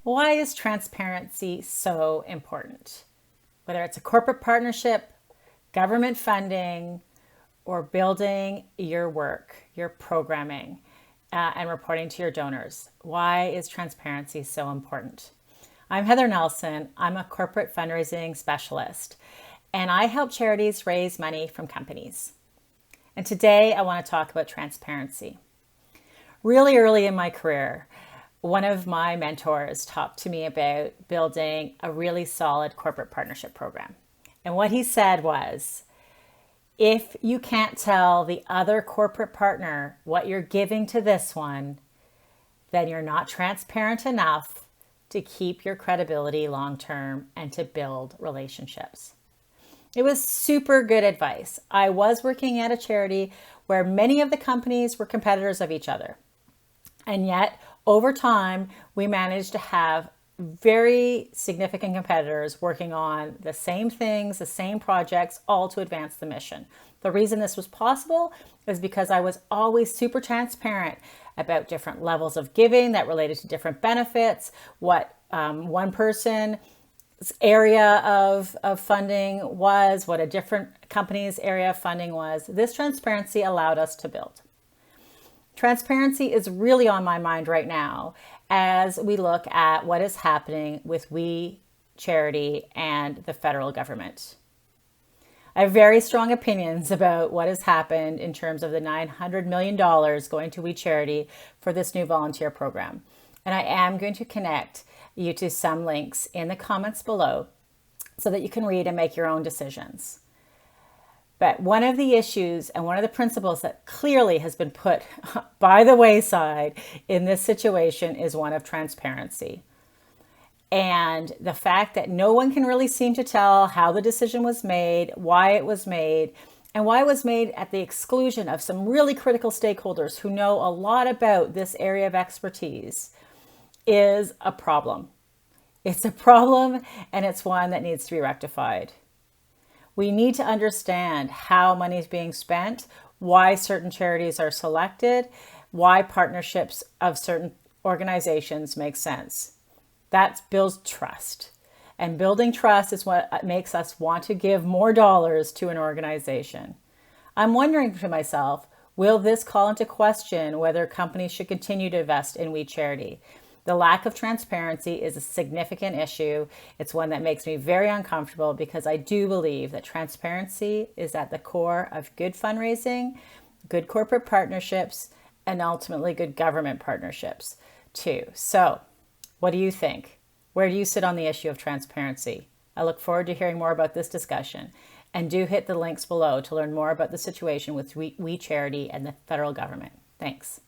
Why is transparency so important? Whether it's a corporate partnership, government funding, or building your work, your programming, and reporting to your donors. Why is transparency so important? I'm Heather Nelson. I'm a corporate fundraising specialist, and I help charities raise money from companies. And today I want to talk about transparency. Really early in my career, one of my mentors talked to me about building a really solid corporate partnership program. And what he said was, if you can't tell the other corporate partner what you're giving to this one, then you're not transparent enough to keep your credibility long term and to build relationships. It was super good advice. I was working at a charity where many of the companies were competitors of each other. And yet, over time, we managed to have very significant competitors working on the same things, the same projects, all to advance the mission. The reason this was possible is because I was always super transparent about different levels of giving that related to different benefits, what one person's area of funding was, what a different company's area of funding was. This transparency allowed us to build. Transparency is really on my mind right now as we look at what is happening with We Charity and the federal government. I have very strong opinions about what has happened in terms of the $900 million going to We Charity for this new volunteer program. And I am going to connect you to some links in the comments below so that you can read and make your own decisions. But one of the issues and one of the principles that clearly has been put by the wayside in this situation is one of transparency. And the fact that no one can really seem to tell how the decision was made, why it was made, and why it was made at the exclusion of some really critical stakeholders who know a lot about this area of expertise is a problem. It's a problem, and it's one that needs to be rectified. We need to understand how money is being spent, why certain charities are selected, why partnerships of certain organizations make sense. That builds trust. And building trust is what makes us want to give more dollars to an organization. I'm wondering to myself, will this call into question whether companies should continue to invest in We Charity? The lack of transparency is a significant issue. It's one that makes me very uncomfortable because I do believe that transparency is at the core of good fundraising, good corporate partnerships, and ultimately good government partnerships too. So, what do you think? Where do you sit on the issue of transparency? I look forward to hearing more about this discussion. And do hit the links below to learn more about the situation with We Charity and the federal government. Thanks.